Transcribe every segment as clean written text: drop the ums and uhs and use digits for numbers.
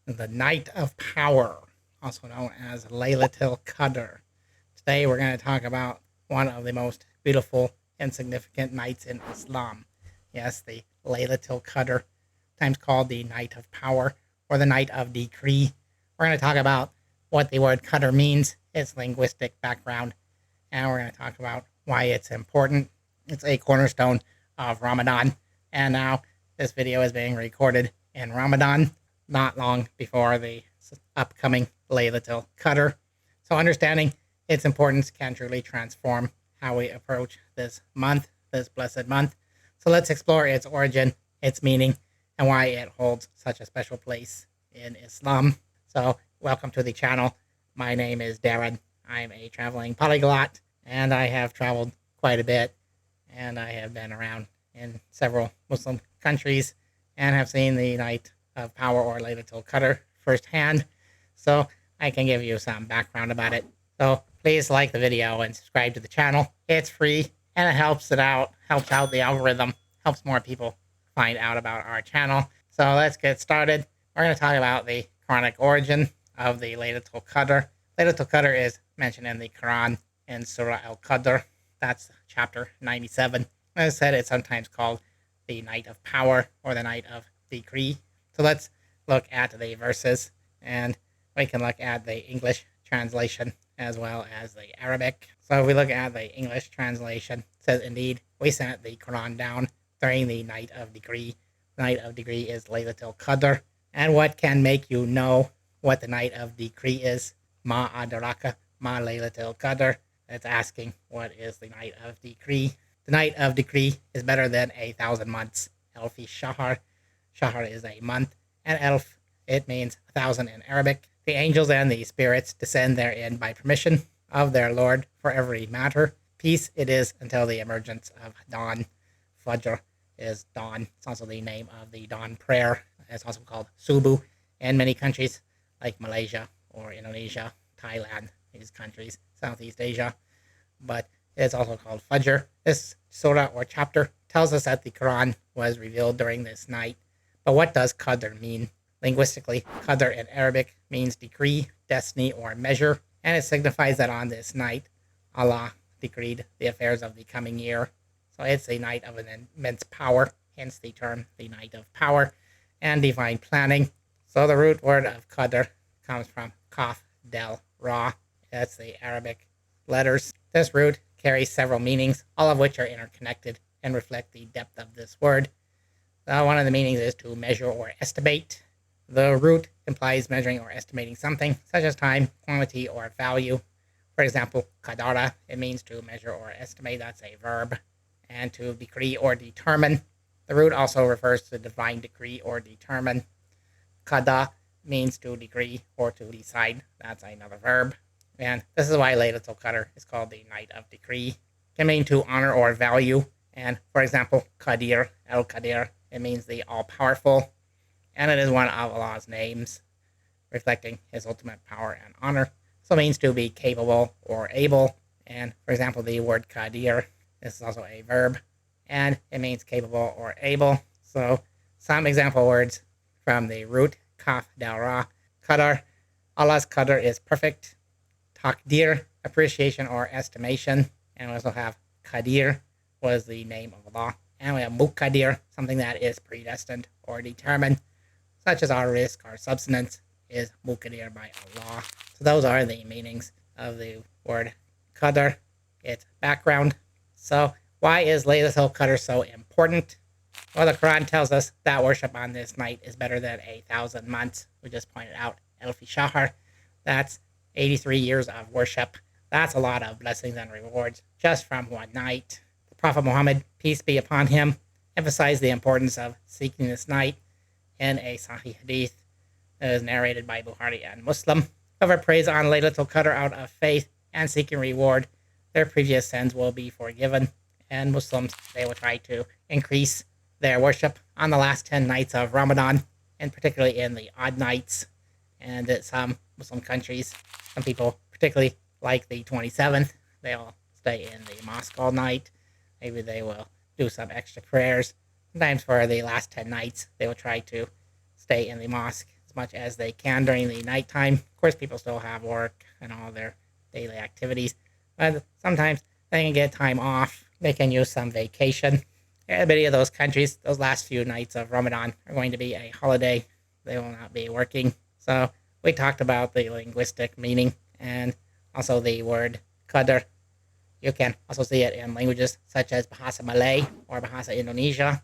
the night of power, also known as Laylatul Qadr. Today we're going to talk about one of the most beautiful and significant nights in Islam. Yes, the Laylatul Qadr, sometimes called the night of power or the night of decree. We're going to talk about what the word Qadr means, its linguistic background, and we're going to talk about why it's important. It's a cornerstone of Ramadan, and now this video is being recorded in Ramadan, not long before the upcoming Laylatul Qadr. So understanding its importance can truly transform how we approach this month, this blessed month. So let's explore its origin, its meaning, and why it holds such a special place in Islam. So welcome to the channel. My name is Darren. I'm a traveling polyglot, and I have traveled quite a bit, and I have been around in several Muslim countries and have seen the night of power or Laylatul Qadr firsthand, so I can give you some background about it. So please like the video and subscribe to the channel. It's free and it helps out the algorithm, helps more people find out about our channel. So let's get started. We're going to talk about the Quranic origin of the Laylatul Qadr. Laylatul Qadr is mentioned in the Quran in Surah Al-Qadr. That's chapter 97. As I said, it's sometimes called the night of power or the night of decree. So let's look at the verses, and we can look at the English translation as well as the Arabic. So if we look at the English translation, it says, "Indeed, we sent the Quran down during the night of decree." The night of decree is Laylatul Qadr. And what can make you know what the night of decree is? Ma adaraka ma Laylatul Qadr. It's asking, what is the night of decree? The night of decree is better than 1,000 months. Elfi Shahar. Shahar is a month, and Elf, it means 1,000 in Arabic. The angels and the spirits descend therein by permission of their Lord for every matter. Peace it is until the emergence of dawn. Fajr is dawn. It's also the name of the dawn prayer. It's also called Subuh in many countries like Malaysia or Indonesia, Thailand, these countries, Southeast Asia. But it's also called Fajr. This surah or chapter tells us that the Quran was revealed during this night. But what does Qadr mean? Linguistically, Qadr in Arabic means decree, destiny, or measure, and it signifies that on this night, Allah decreed the affairs of the coming year. So it's a night of an immense power, hence the term the night of power, and divine planning. So the root word of Qadr comes from Kaf, Del, Ra. That's the Arabic letters. This root carries several meanings, all of which are interconnected and reflect the depth of this word. One of the meanings is to measure or estimate. The root implies measuring or estimating something, such as time, quantity, or value. For example, Qadara, it means to measure or estimate. That's a verb. And to decree or determine. The root also refers to divine decree or determine. Qada means to decree or to decide. That's another verb. And this is why Laylatul Qadr is called the night of decree. It can mean to honor or value. And for example, Qadir, Al-Qadir, it means the all-powerful. And it is one of Allah's names, reflecting his ultimate power and honor. So it means to be capable or able. And for example, the word Qadir, this is also a verb, and it means capable or able. So some example words from the root, Kaf, Dal, Ra. Qadar, Allah's Qadr is perfect. Takdir, appreciation or estimation. And we also have Qadir, was the name of Allah. And we have Muqaddir, something that is predestined or determined, such as our risk, our subsistence, is Muqaddir by Allah. So those are the meanings of the word Qadr, its background. So why is Laylatul Qadr so important? Well, the Quran tells us that worship on this night is better than 1,000 months. We just pointed out Elfi Shahar. That's 83 years of worship. That's a lot of blessings and rewards just from one night. The Prophet Muhammad, peace be upon him, emphasized the importance of seeking this night in a Sahih Hadith that is narrated by Bukhari and Muslim. Whoever prays on Laylatul Qadr out of faith and seeking reward, their previous sins will be forgiven. And Muslims, they will try to increase their worship on the last 10 nights of Ramadan, and particularly in the odd nights. And at some Muslim countries, some people, particularly like the 27th, they'll stay in the mosque all night. Maybe they will do some extra prayers. Sometimes for the last 10 nights, they will try to stay in the mosque as as much as they can during the nighttime. Of course, people still have work and all their daily activities, but sometimes they can get time off. They can use some vacation. Many of those countries, those last few nights of Ramadan are going to be a holiday. They will not be working. So we talked about the linguistic meaning and also the word Qadr. You can also see it in languages such as Bahasa Malay or Bahasa Indonesia.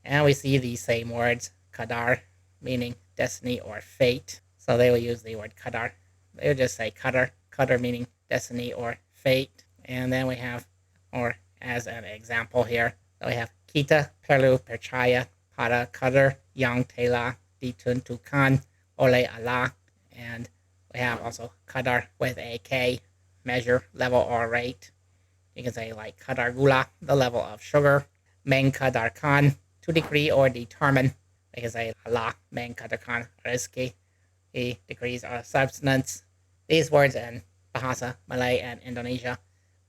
And we see these same words, Qadar, meaning destiny or fate. So they will use the word Qadar. They will just say Qadar, Qadar meaning destiny or fate. And then we have, or as an example here, so we have Kita perlu percaya pada Qadar yang telah ditentukan oleh Allah. And we have also Qadar with a K, measure, level, or rate. You can say like kadar gula, the level of sugar. Mengqadarkan, to decree or determine. You can say Allah mengqadarkan rizki, he decrees our substance. These words in Bahasa Malay and Indonesia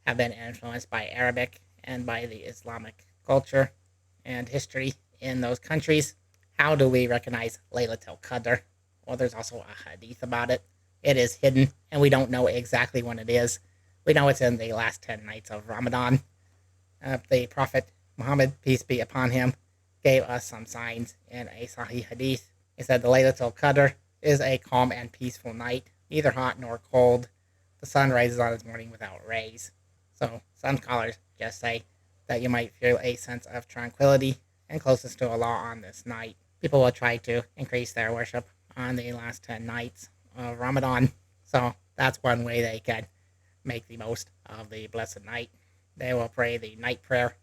have been influenced by Arabic and by the Islamic culture and history in those countries. How do we recognize Laylatul Qadr? Well, there's also a hadith about it. It is hidden, and we don't know exactly when it is. We know it's in the last 10 nights of Ramadan. The Prophet Muhammad, peace be upon him, gave us some signs in a Sahih Hadith. He said the Laylatul Qadr is a calm and peaceful night, neither hot nor cold. The sun rises on its morning without rays. So some scholars just say that you might feel a sense of tranquility and closeness to Allah on this night. People will try to increase their worship on the last 10 nights of Ramadan. So that's one way they can make the most of the blessed night. They will pray the night prayer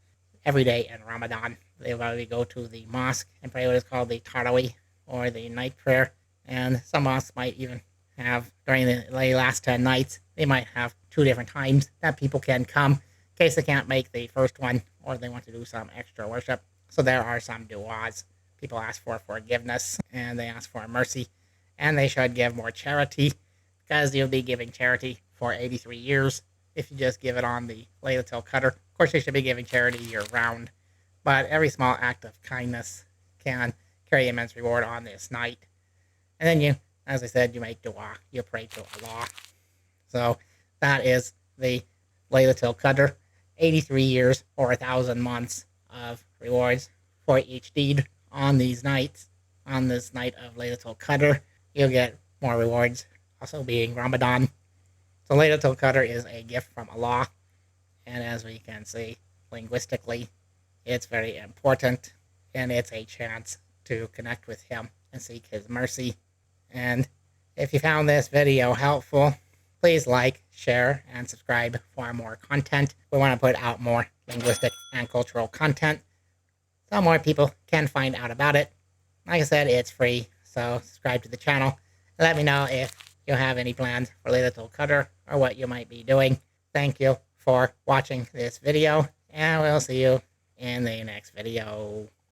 every day in Ramadan. They will go to the mosque and pray what is called the Tarawih, or the night prayer. And some mosques might even have, during the last 10 nights, they might have 2 different times that people can come in case they can't make the first one or they want to do some extra worship. So there are some du'as. People ask for forgiveness and they ask for mercy, and they should give more charity, because you'll be giving charity for 83 years if you just give it on the Laylatul Qadr. Of course, you should be giving charity year-round, but every small act of kindness can carry immense reward on this night. And then you, as I said, you make dua, you pray to Allah. So that is the Laylatul Qadr, 83 years or 1,000 months of rewards for each deed on these nights. On this night of Laylatul Qadr, you'll get more rewards, also being Ramadan. So Laylatul Qadr is a gift from Allah, and as we can see linguistically, it's very important, and it's a chance to connect with Him and seek His mercy. And if you found this video helpful, please like, share, and subscribe for more content. We want to put out more linguistic and cultural content so more people can find out about it. Like I said, it's free, so subscribe to the channel. Let me know if you have any plans for Laylatul Qadr or what you might be doing. Thank you for watching this video, and we'll see you in the next video.